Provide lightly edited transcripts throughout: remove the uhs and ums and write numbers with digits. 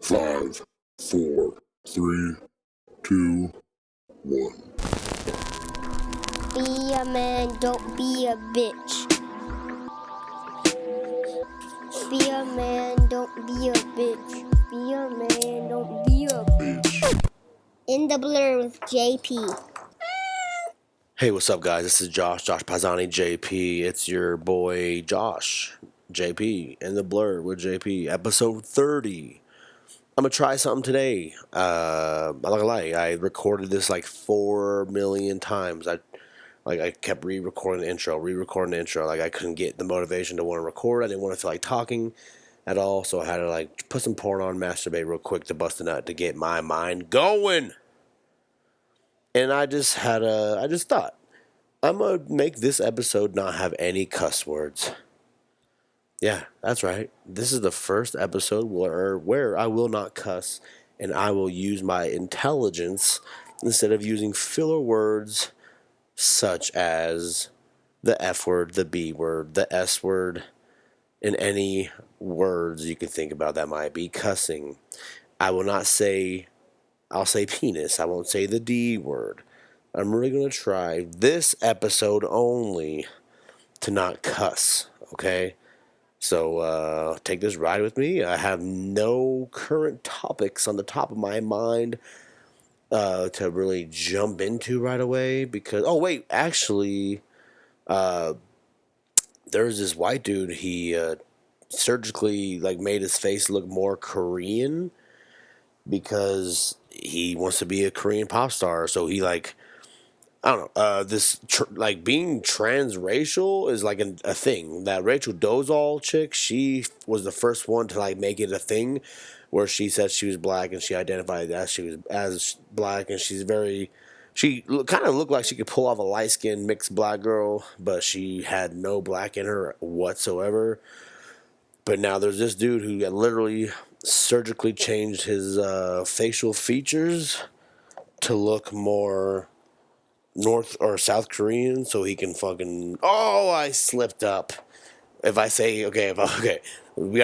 5, 4, 3, 2, 1. Be a man, don't be a bitch. Be a man, don't be a bitch. Be a man, don't be a bitch. In the Blur with JP. Hey, what's up, guys? This is Josh Pisani, JP. It's your boy Josh, JP, in the Blur with JP, episode 30. I'm gonna try something today. I'm not gonna lie, I recorded this like 4 million times. I kept re-recording the intro. Like, I couldn't get the motivation to want to record. I didn't want to feel like talking at all, so I had to like put some porn on, masturbate real quick to bust a nut to get my mind going. And I just thought, I'm going to make this episode not have any cuss words. Yeah, that's right. This is the first episode where I will not cuss, and I will use my intelligence instead of using filler words such as the F word, the B word, the S word, and any words you can think about that might be cussing. I'll say penis. I won't say the D word. I'm really going to try this episode only to not cuss, okay? So take this ride with me. I have no current topics on the top of my mind to really jump into right away because... Oh, wait, actually, there's this white dude. He surgically made his face look more Korean because he wants to be a Korean pop star. So he I don't know. Being transracial is like a thing. That Rachel Dolezal chick, she was the first one to make it a thing, where she said she was black and she identified as black, and she kind of looked like she could pull off a light skinned mixed black girl, but she had no black in her whatsoever. But now there's this dude who literally surgically changed his facial features to look more North or South Korean, so he can fucking... Oh, I slipped up. We gotta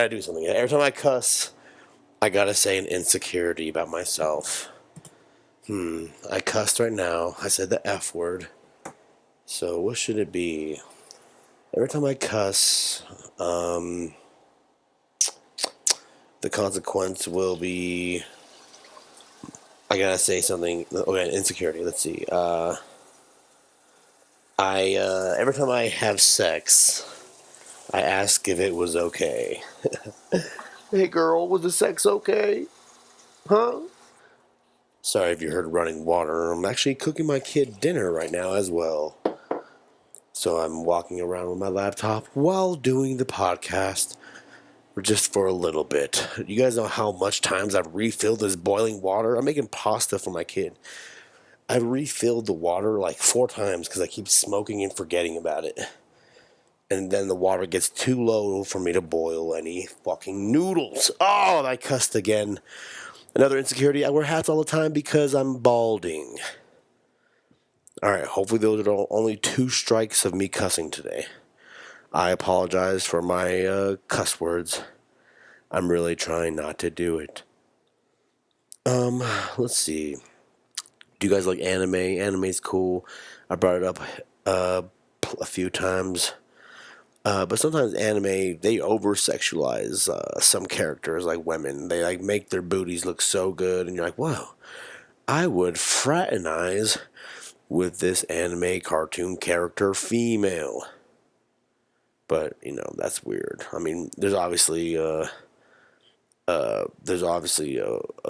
do something. Every time I cuss, I gotta say an insecurity about myself. I cussed right now. I said the F word. So what should it be? Every time I cuss, the consequence will be... I gotta say something. Okay, insecurity. Let's see. Every time I have sex, I ask if it was okay. Hey girl, was the sex okay? Huh? Sorry if you heard running water. I'm actually cooking my kid dinner right now as well. So I'm walking around with my laptop while doing the podcast, just for a little bit. You guys know how much times I've refilled this boiling water? I'm making pasta for my kid. I refilled the water 4 times because I keep smoking and forgetting about it. And then the water gets too low for me to boil any fucking noodles. Oh, I cussed again. Another insecurity, I wear hats all the time because I'm balding. Alright, hopefully those are only 2 strikes of me cussing today. I apologize for my cuss words. I'm really trying not to do it. Let's see. Do you guys like anime? Anime's cool. I brought it up a few times. But sometimes anime, they over-sexualize some characters, like women. They make their booties look so good, and you're like, wow, I would fraternize with this anime cartoon character female. But, that's weird. I mean, there's obviously a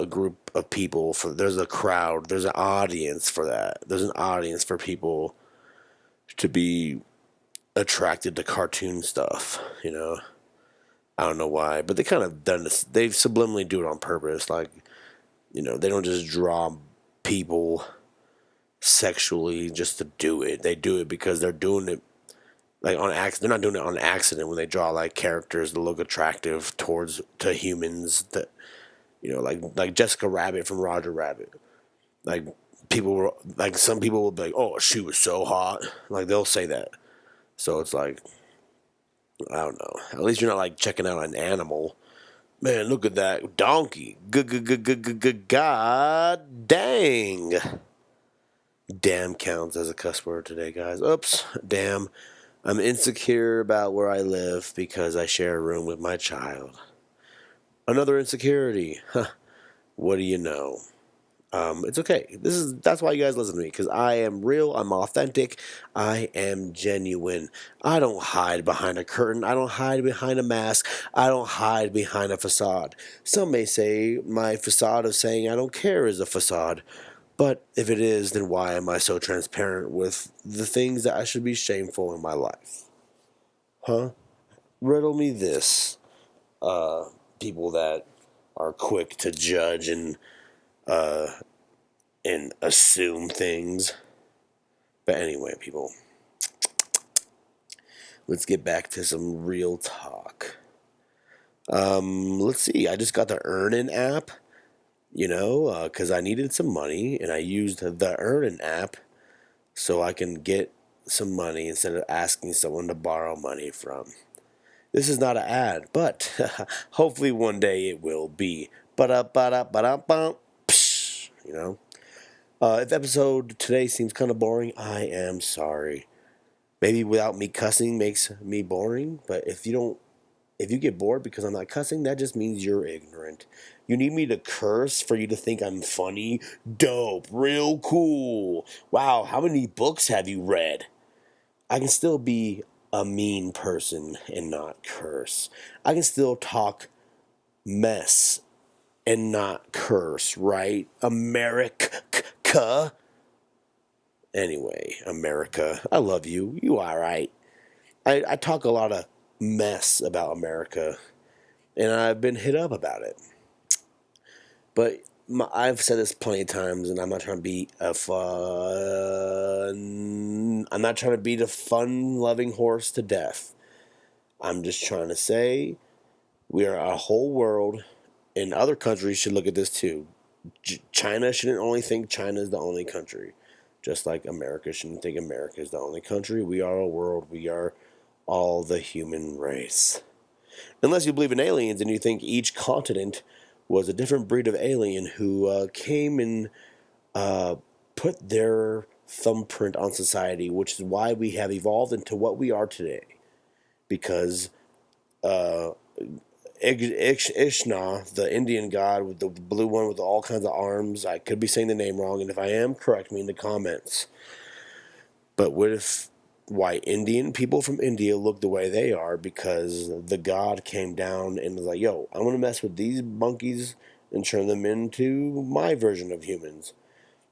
group of people, there's a crowd, there's an audience for that. There's an audience for people to be attracted to cartoon stuff, I don't know why, but they kind of done this. They subliminally do it on purpose. They don't just draw people sexually just to do it. They do it because they're doing it on accident. They're not doing it on accident when they draw characters that look attractive to humans. That like Jessica Rabbit from Roger Rabbit. Some people will be like, oh, she was so hot. They'll say that. So it's I don't know. At least you're not checking out an animal. Man, look at that donkey. God dang. Damn counts as a cuss word today, guys. Oops, damn. I'm insecure about where I live because I share a room with my child. Another insecurity. Huh. What do you know? It's okay. That's why you guys listen to me, because I am real, I'm authentic, I am genuine. I don't hide behind a curtain, I don't hide behind a mask, I don't hide behind a facade. Some may say my facade of saying I don't care is a facade, but if it is, then why am I so transparent with the things that I should be shameful in my life? Huh? Riddle me this, people that are quick to judge and assume things. But anyway, people, let's get back to some real talk. Let's see. I just got the Earnin app, because I needed some money, and I used the Earnin app so I can get some money instead of asking someone to borrow money from. This is not an ad, but hopefully one day it will be. Ba-da-ba-da-ba-da-bum. If the episode today seems kind of boring, I am sorry. Maybe without me cussing makes me boring, but if you get bored because I'm not cussing, that just means you're ignorant. You need me to curse for you to think I'm funny? Dope, real cool. Wow, how many books have you read? I can still be a mean person and not curse. I can still talk mess and not curse, right? America. Anyway, America, I love you. You all right. I talk a lot of mess about America, and I've been hit up about it. But I've said this plenty of times, and I'm not trying to be I'm not trying to beat a fun-loving horse to death. I'm just trying to say we are a whole world, and other countries should look at this too. China shouldn't only think China is the only country. Just like America shouldn't think America is the only country. We are a world. We are all the human race. Unless you believe in aliens and you think each continent was a different breed of alien who came and put their thumbprint on society, which is why we have evolved into what we are today. Because Ishna, the Indian god with the blue one with all kinds of arms, I could be saying the name wrong, and if I am, correct me in the comments. But what if why Indian people from India look the way they are? Because the god came down and was like, yo, I'm going to mess with these monkeys and turn them into my version of humans.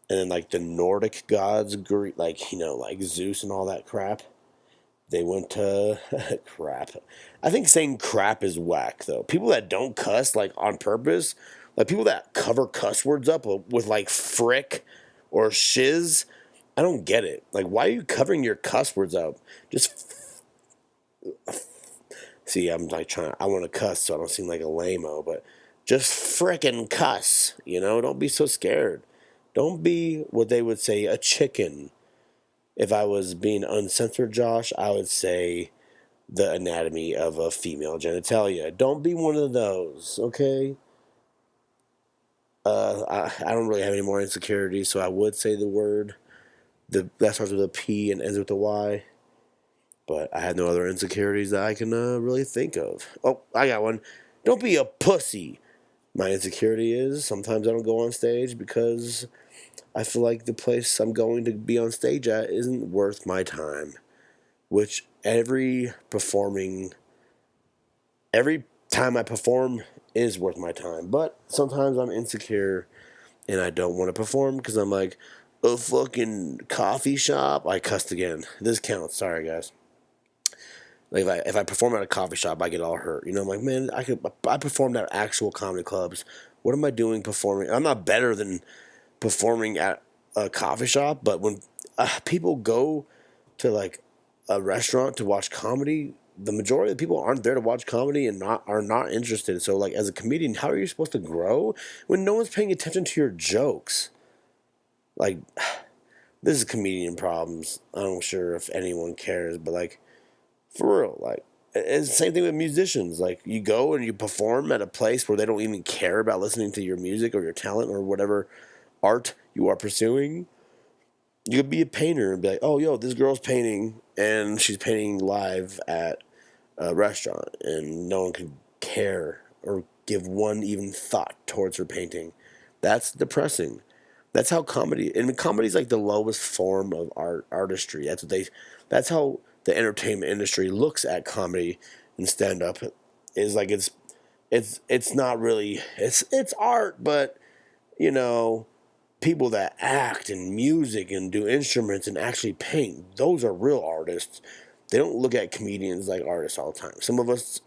And then like the Nordic gods, like Zeus and all that crap, they went to crap. I think saying crap is whack, though. People that don't cuss, like, on purpose, like, people that cover cuss words up with, like, frick or shiz, I don't get it. Like, why are you covering your cuss words up? Just, see, I'm, like, I want to cuss so I don't seem like a lame-o, but just frickin' cuss, Don't be so scared. Don't be, what they would say, a chicken. If I was being uncensored, Josh, I would say the anatomy of a female genitalia. Don't be one of those, okay? I don't really have any more insecurities, so I would say the word that starts with a P and ends with a Y. But I have no other insecurities that I can really think of. Oh, I got one. Don't be a pussy. My insecurity is sometimes I don't go on stage because I feel like the place I'm going to be on stage at isn't worth my time. Which every time I perform is worth my time. But sometimes I'm insecure and I don't want to perform because I'm like, a fucking coffee shop. I cussed again. This counts. Sorry, guys. Like if I perform at a coffee shop, I get all hurt. I'm like, man, I performed at actual comedy clubs. What am I doing performing? I'm not better than performing at a coffee shop, but when people go to like a restaurant to watch comedy, the majority of the people aren't there to watch comedy and are not interested. So like as a comedian, how are you supposed to grow when no one's paying attention to your jokes? Like, this is comedian problems. I'm not sure if anyone cares, but like, for real, like, it's the same thing with musicians. Like, you go and you perform at a place where they don't even care about listening to your music or your talent or whatever art you are pursuing. You could be a painter and be like, oh, yo, this girl's painting, and she's painting live at a restaurant, and no one could care or give one even thought towards her painting. That's depressing. That's how comedy, and comedy's like the lowest form of artistry. That's how the entertainment industry looks at comedy and stand up. Is like it's not really, it's art, but you know, people that act and music and do instruments and actually paint, those are real artists. They don't look at comedians like artists all the time. Some of us,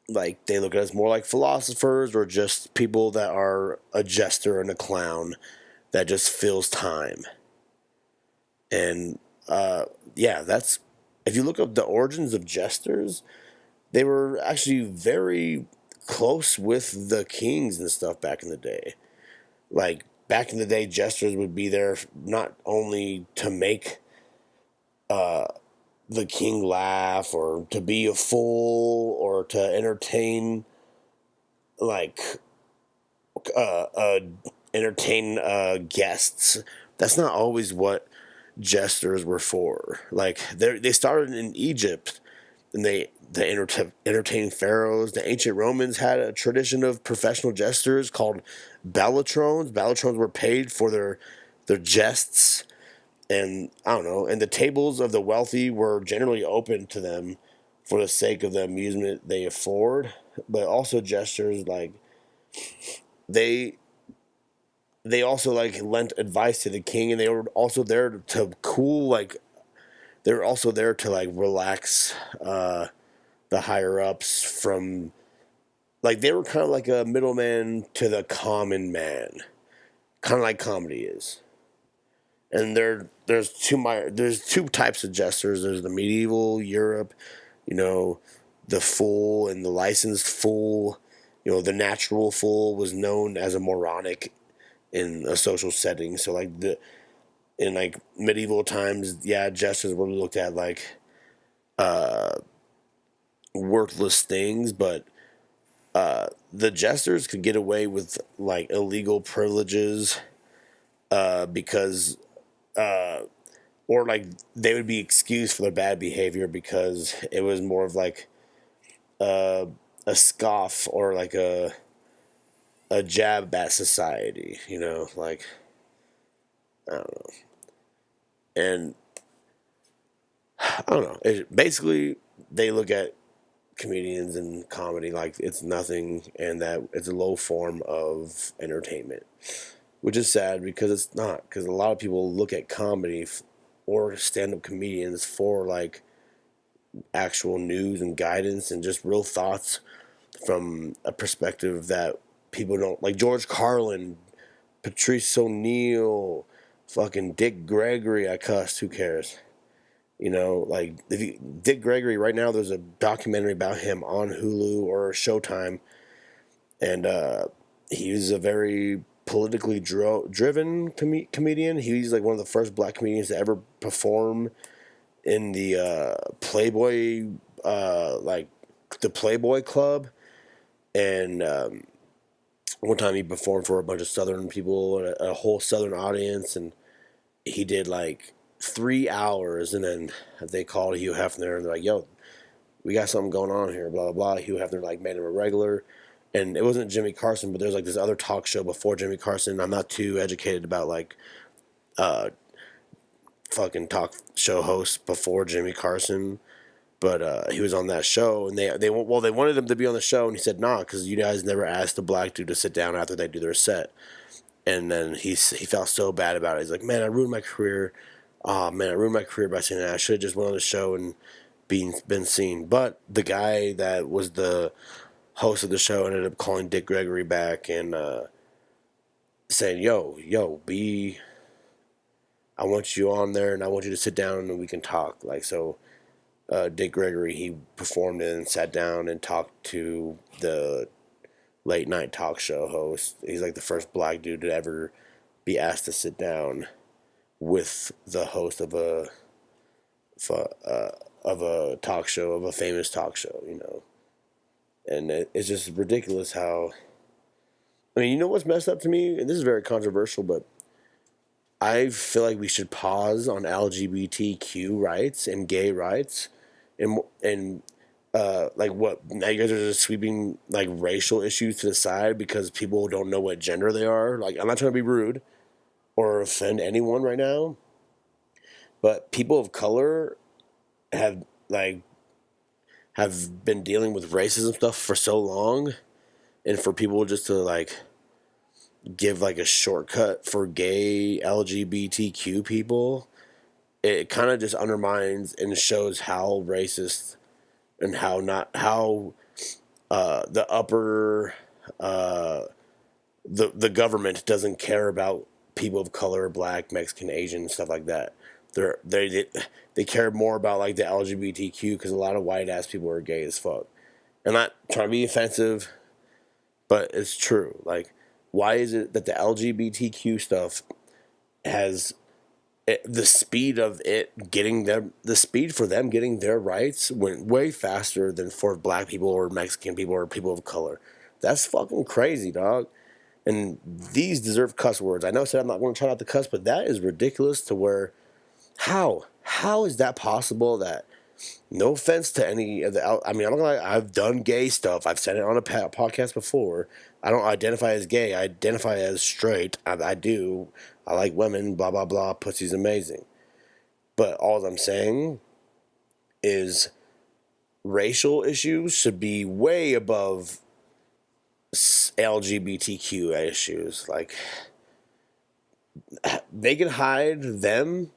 like, they look at us more like philosophers or just people that are a jester and a clown that just fills time. And yeah, that's, if you look up the origins of jesters, they were actually very close with the kings and stuff back in the day. Like, back in the day, jesters would be there not only to make the king laugh or to be a fool or to entertain, like, guests. That's not always what jesters were for. Like, they started in Egypt, and they entertained pharaohs. The ancient Romans had a tradition of professional jesters called ballatrons. Ballatrons were paid for their jests, and I don't know. And the tables of the wealthy were generally open to them for the sake of the amusement they afford. But also jesters, like, they also, like, lent advice to the king, and they were also there to cool, like, they were also there to, like, relax the higher ups from, like, they were kind of like a middleman to the common man, kind of like comedy is. And there's two types of jesters. There's the medieval Europe, you know, the fool and the licensed fool. You know, the natural fool was known as a moronic in a social setting. So, like, in, like, medieval times, yeah, jesters were looked at like worthless things, but the jesters could get away with, like, illegal privileges because or, like, they would be excused for their bad behavior because it was more of like a scoff or like a jab at society, you know, like, I don't know. And I don't know. Basically, they look at comedians and comedy like it's nothing, and that it's a low form of entertainment, which is sad because it's not. Because a lot of people look at comedy or stand-up comedians for, like, actual news and guidance and just real thoughts from a perspective that people don't, like George Carlin, Patrice O'Neill, fucking Dick Gregory. I cussed. Who cares? You know, like, Dick Gregory, right now there's a documentary about him on Hulu or Showtime, and he was a very politically driven comedian. He's, like, one of the first black comedians to ever perform in the Playboy, like, the Playboy Club, and one time he performed for a bunch of Southern people, a whole Southern audience, and he did, like, 3 hours, and then they called Hugh Hefner, and they're like, yo, we got something going on here, blah, blah, blah. Hugh Hefner, like, made him a regular, and it wasn't Jimmy Carson, but there's, like, this other talk show before Jimmy Carson. I'm not too educated about, like, fucking talk show hosts before Jimmy Carson, but he was on that show, and they wanted him to be on the show, and he said, nah, because you guys never asked a black dude to sit down after they do their set. And then he felt so bad about it. He's like, man, I ruined my career. Oh, man, I ruined my career by saying that. I should have just went on the show and been seen. But the guy that was the host of the show ended up calling Dick Gregory back and saying, yo, I want you on there, and I want you to sit down and we can talk. Like, so Dick Gregory, he performed and sat down and talked to the late night talk show host. He's, like, the first black dude to ever be asked to sit down with the host of a talk show, of a famous talk show, you know. And it's just ridiculous how. I mean, you know what's messed up to me, and this is very controversial, but I feel like we should pause on LGBTQ rights and gay rights, and like what now you guys are just sweeping like racial issues to the side because people don't know what gender they are. Like, I'm not trying to be rude or offend anyone right now, but people of color have been dealing with racism stuff for so long, and for people just to like give like a shortcut for gay LGBTQ people, it kind of just undermines and shows how racist and how the upper the government doesn't care about people of color, black, Mexican, Asian, stuff like that. They care more about like the LGBTQ because a lot of white ass people are gay as fuck. I'm not trying to be offensive, but it's true. Like, why is it that the LGBTQ stuff has the speed of it getting the speed for them getting their rights went way faster than for black people or Mexican people or people of color? That's fucking crazy, dog. And these deserve cuss words. I know I said I'm not going to try not to cuss, but that is ridiculous to where, how is that possible that, no offense to any of the, I mean, I'm not gonna lie, I've done gay stuff. I've said it on a podcast before. I don't identify as gay. I identify as straight. I do. I like women, blah, blah, blah. Pussy's amazing. But all I'm saying is racial issues should be way above LGBTQ issues. Like, they can hide them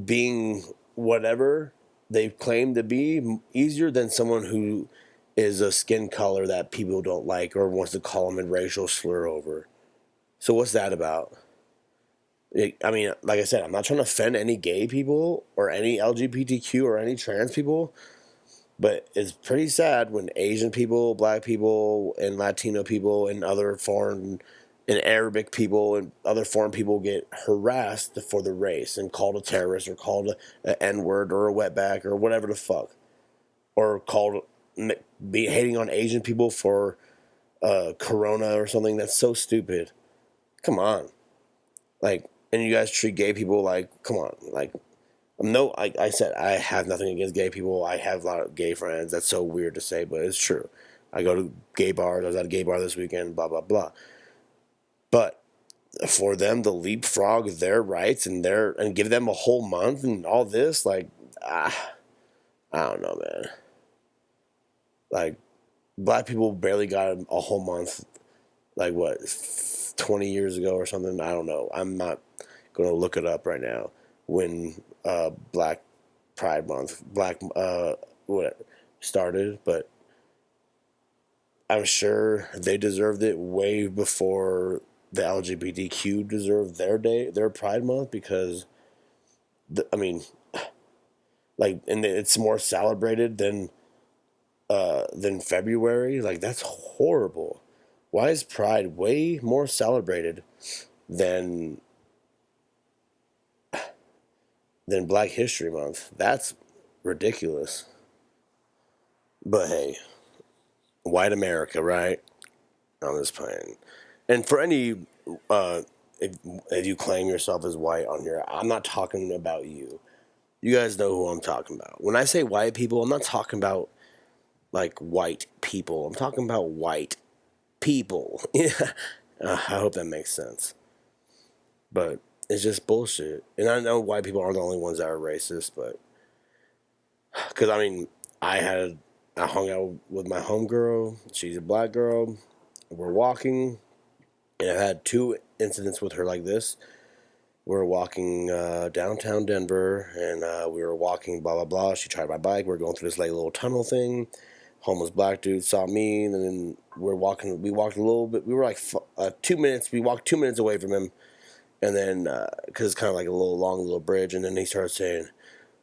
being whatever they claim to be easier than someone who is a skin color that people don't like or wants to call them a racial slur over. So what's that about? I mean, like I said, I'm not trying to offend any gay people or any LGBTQ or any trans people, but it's pretty sad when Asian people, black people, and Latino people and other foreign and Arabic people and other foreign people get harassed for the race and called a terrorist or called an N-word or a wetback or whatever the fuck. Or called be hating on Asian people for corona or something. That's so stupid. Come on. Like, and you guys treat gay people like, come on. Like, like I said, I have nothing against gay people. I have a lot of gay friends. That's so weird to say, but it's true. I go to gay bars. I was at a gay bar this weekend, blah, blah, blah. But for them to leapfrog their rights and give them a whole month and all this, like, I don't know, man. Like, black people barely got a whole month, like, what, 20 years ago or something? I don't know. I'm not going to look it up right now. When Black Pride Month, what started, but I'm sure they deserved it way before the LGBTQ deserved their Pride Month, because, I mean, like, and it's more celebrated than February. Like, that's horrible. Why is Pride way more celebrated than Black History Month? That's ridiculous. But hey, white America, right? I'm just playing. And for any, if you claim yourself as white on here, I'm not talking about you. You guys know who I'm talking about. When I say white people, I'm not talking about like white people. I'm talking about white people. I hope that makes sense. But it's just bullshit. And I know white people aren't the only ones that are racist, but because I mean, I hung out with my homegirl. She's a black girl. We're walking, and I've had 2 incidents with her like this. We're walking downtown Denver, and we were walking, blah, blah, blah. She tried my bike. We're going through this like little tunnel thing. Homeless black dude saw me, and then we walked a little bit. We were like 2 minutes. We walked 2 minutes away from him, and then, because it's kind of like a long bridge, and then he started saying,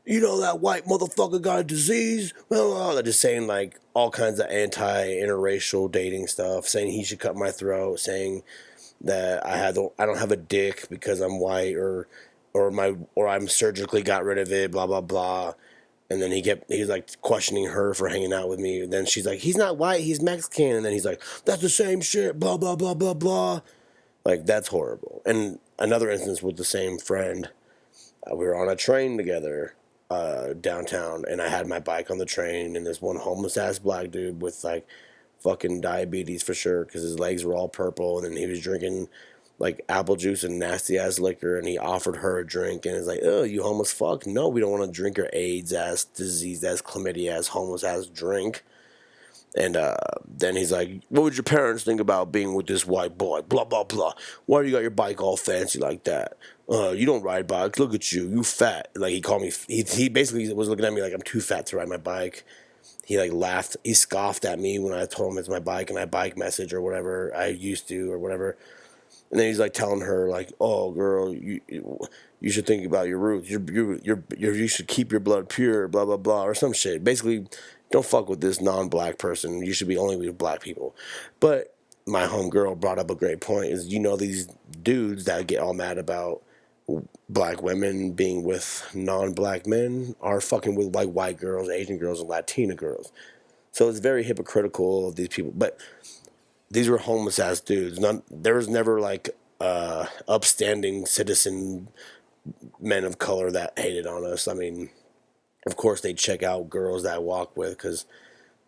you know, that white motherfucker got a disease? Well, just saying like all kinds of anti-interracial dating stuff, saying he should cut my throat, saying that I don't have a dick because I'm white, or I'm surgically got rid of it, blah blah blah. And then he was like questioning her for hanging out with me. And then she's like, he's not white, he's Mexican. And then he's like, that's the same shit, blah, blah, blah, blah, blah. Like, that's horrible. And another instance with the same friend, we were on a train together downtown, and I had my bike on the train, and this one homeless-ass black dude with, like, fucking diabetes for sure, because his legs were all purple, and then he was drinking like apple juice and nasty ass liquor, and he offered her a drink, and it's like, oh, you homeless fuck? No, we don't want to drink your AIDS ass, diseased ass, chlamydia ass, homeless ass drink. And then he's like, what would your parents think about being with this white boy? Blah, blah, blah. Why do you got your bike all fancy like that? You don't ride bikes. Look at you. You fat. Like, he called me, he basically was looking at me like I'm too fat to ride my bike. He, like, laughed. He scoffed at me when I told him it's my bike, and I bike message or whatever I used to or whatever. And then he's like telling her, like, oh, girl, you should think about your roots. You should keep your blood pure, blah, blah, blah, or some shit. Basically, don't fuck with this non-black person. You should be only with black people. But my homegirl brought up a great point, is, these dudes that get all mad about black women being with non-black men are fucking with, like, white girls, Asian girls, and Latina girls. So it's very hypocritical of these people. But these were homeless ass dudes. There was never like upstanding citizen men of color that hated on us. I mean, of course they check out girls that I walk with, because,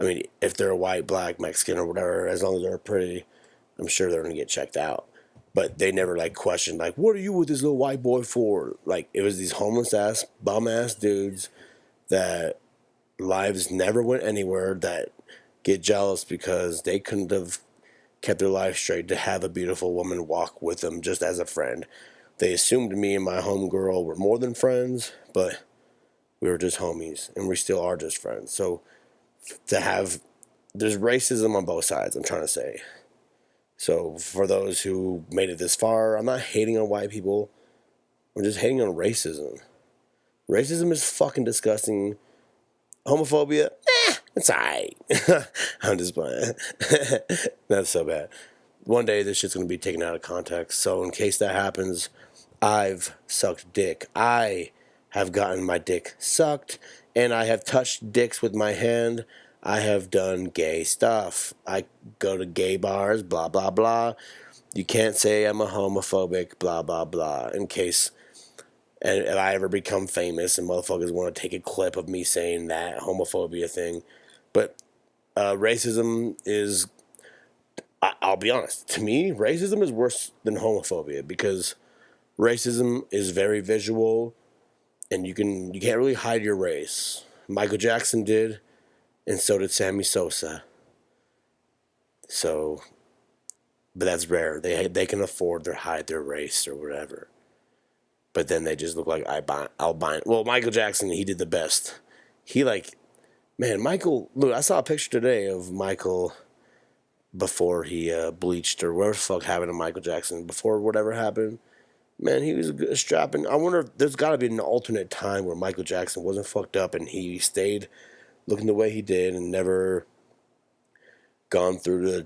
I mean, if they're white, black, Mexican, or whatever, as long as they're pretty, I'm sure they're gonna get checked out. But they never like questioned, like, what are you with this little white boy for? Like, it was these homeless ass, bum ass dudes that lives never went anywhere, that get jealous because they couldn't have kept their life straight to have a beautiful woman walk with them just as a friend. They assumed me and my homegirl were more than friends, but we were just homies, and we still are just friends. So there's racism on both sides, I'm trying to say. So for those who made it this far, I'm not hating on white people. I'm just hating on racism. Racism is fucking disgusting. Homophobia, it's alright. I'm just playing. That's so bad. One day this shit's gonna be taken out of context. So in case that happens, I've sucked dick. I have gotten my dick sucked, and I have touched dicks with my hand. I have done gay stuff. I go to gay bars, blah, blah, blah. You can't say I'm a homophobic, blah, blah, blah, in case... And if I ever become famous and motherfuckers want to take a clip of me saying that homophobia thing. But racism is, I'll be honest, to me, racism is worse than homophobia, because racism is very visual, and you can't really hide your race. Michael Jackson did, and so did Sammy Sosa. So, but that's rare. They can afford to hide their race or whatever. But then they just look like albino. Well, Michael Jackson, he did the best. Michael, look, I saw a picture today of Michael before he bleached, or whatever the fuck happened to Michael Jackson, before whatever happened. Man, he was strapping. I wonder if there's got to be an alternate time where Michael Jackson wasn't fucked up and he stayed looking the way he did and never gone through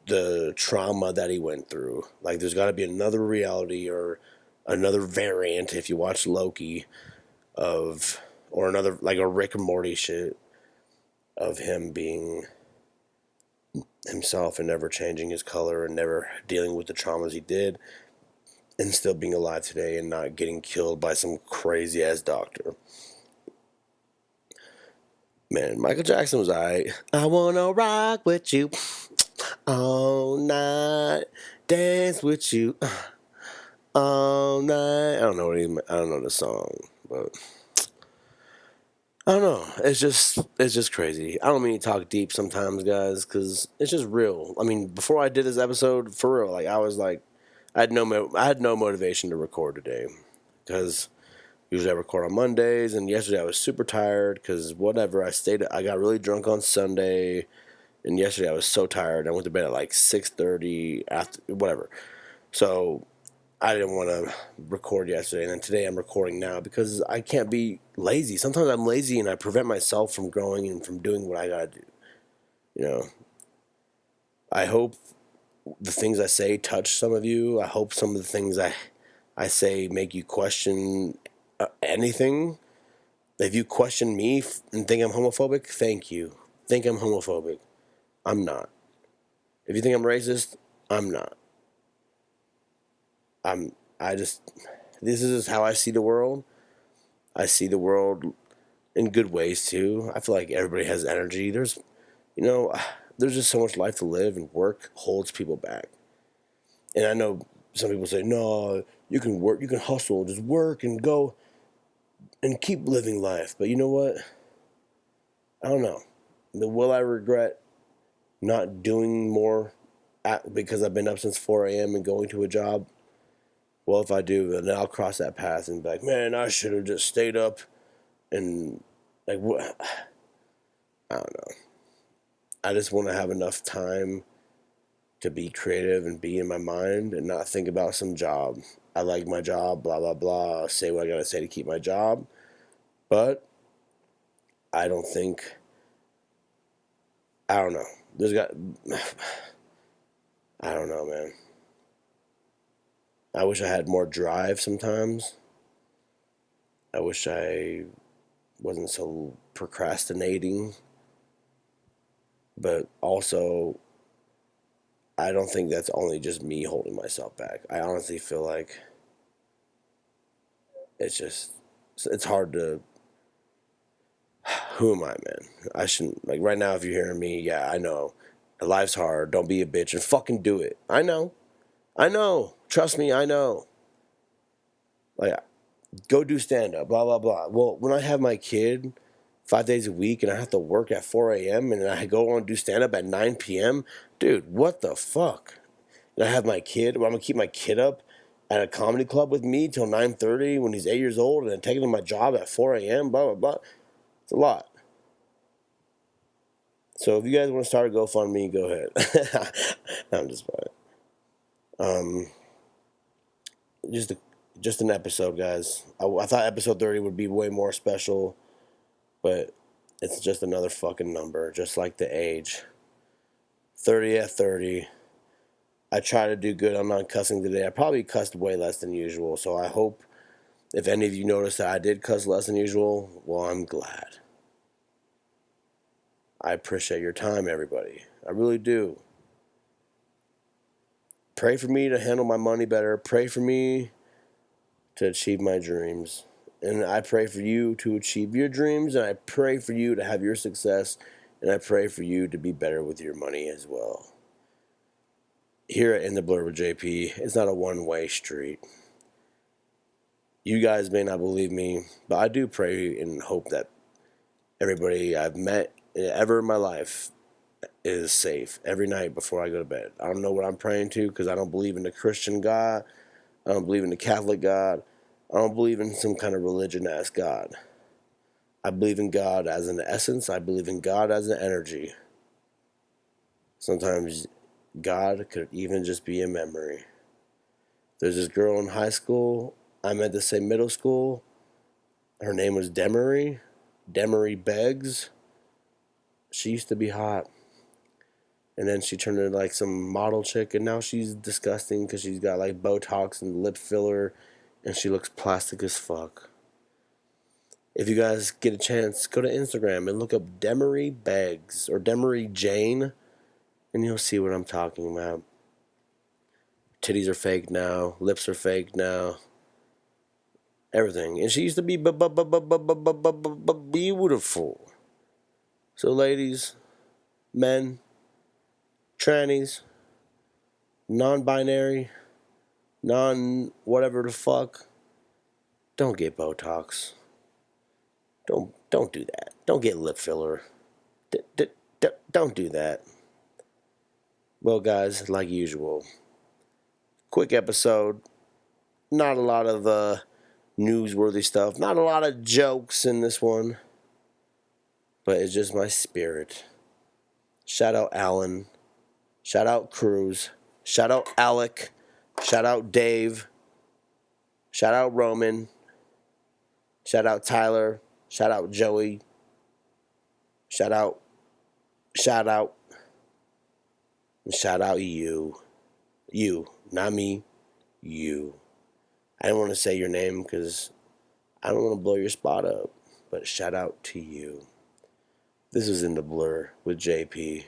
the trauma that he went through. Like, there's got to be another reality or another variant, if you watch Loki, or another, like a Rick and Morty shit, of him being himself and never changing his color and never dealing with the traumas he did, and still being alive today and not getting killed by some crazy ass doctor. Man, Michael Jackson was alright. I wanna rock with you all night, dance with you all night. I don't know the song, but I don't know. It's just crazy. I don't mean to talk deep sometimes, guys, because it's just real. I mean, before I did this episode, for real, like, I was like, I had no motivation to record today, because usually I record on Mondays, and yesterday I was super tired because whatever. I got really drunk on Sunday, and yesterday I was so tired. I went to bed at like 6:30 after whatever. So I didn't want to record yesterday, and then today I'm recording now because I can't be lazy. Sometimes I'm lazy and I prevent myself from growing and from doing what I gotta do. You know, I hope the things I say touch some of you. I hope some of the things I say make you question anything. If you question me and think I'm homophobic, thank you. Think I'm homophobic. I'm not. If you think I'm racist, I'm not. This is how I see the world. I see the world in good ways too. I feel like everybody has energy. There's just so much life to live, and work holds people back. And I know some people say, no, you can work, you can hustle, just work and go and keep living life. But you know what? I don't know. Will I regret not doing more because I've been up since 4 a.m. and going to a job? Well, if I do, then I'll cross that path and be like, man, I should have just stayed up and, like, what? I don't know. I just want to have enough time to be creative and be in my mind and not think about some job. I like my job, blah, blah, blah, say what I gotta say to keep my job. But I don't know. I don't know, man. I wish I had more drive sometimes. I wish I wasn't so procrastinating. But also, I don't think that's only just me holding myself back. I honestly feel like it's hard to... Who am I, man? I shouldn't... Like, right now, if you're hearing me, yeah, I know. Life's hard. Don't be a bitch and fucking do it. I know. Trust me, I know. Like, go do stand-up, blah, blah, blah. Well, when I have my kid 5 days a week and I have to work at 4 a.m. and I go on and do stand-up at 9 p.m., dude, what the fuck? And I have my kid, I'm going to keep my kid up at a comedy club with me till 9:30 when he's 8 years old and then taking him to my job at 4 a.m., blah, blah, blah. It's a lot. So if you guys want to start a GoFundMe, go ahead. No, I'm just playing. Just an episode, guys. I thought episode 30 would be way more special, but it's just another fucking number, just like the age. 30 at 30. I try to do good. I'm not cussing today. I probably cussed way less than usual, so I hope if any of you noticed that I did cuss less than usual, well, I'm glad. I appreciate your time, everybody. I really do. Pray for me to handle my money better. Pray for me to achieve my dreams. And I pray for you to achieve your dreams, and I pray for you to have your success, and I pray for you to be better with your money as well. Here at In the Blur with JP, it's not a one-way street. You guys may not believe me, but I do pray and hope that everybody I've met ever in my life is safe every night before I go to bed. I don't know what I'm praying to because I don't believe in the Christian God. I don't believe in the Catholic God. I don't believe in some kind of religion-ass God. I believe in God as an essence. I believe in God as an energy. Sometimes God could even just be a memory. There's this girl in high school. I meant to say middle school. Her name was Demery. Demery Beggs. She used to be hot. And then she turned into like some model chick, and now she's disgusting because she's got like Botox and lip filler, and she looks plastic as fuck. If you guys get a chance, go to Instagram and look up Demery Beggs or Demery Jane, and you'll see what I'm talking about. Titties are fake now, lips are fake now, everything. And she used to be beautiful. So ladies, men, trannies, non-binary, non-whatever the fuck, don't get Botox. Don't do that. Don't get lip filler. Don't do that. Well, guys, like usual, quick episode. Not a lot of newsworthy stuff. Not a lot of jokes in this one. But it's just my spirit. Shout out Alan. Shout out Cruz. Shout out Alec. Shout out Dave. Shout out Roman. Shout out Tyler. Shout out Joey. Shout out. And shout out you. You. Not me. You. I didn't want to say your name because I don't want to blow your spot up. but shout out to you. This is In the Blur with JP.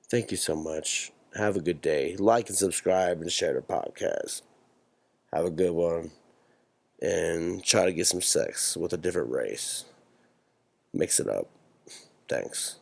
Thank you so much. Have a good day. Like and subscribe and share the podcast. Have a good one. And try to get some sex with a different race. Mix it up. Thanks.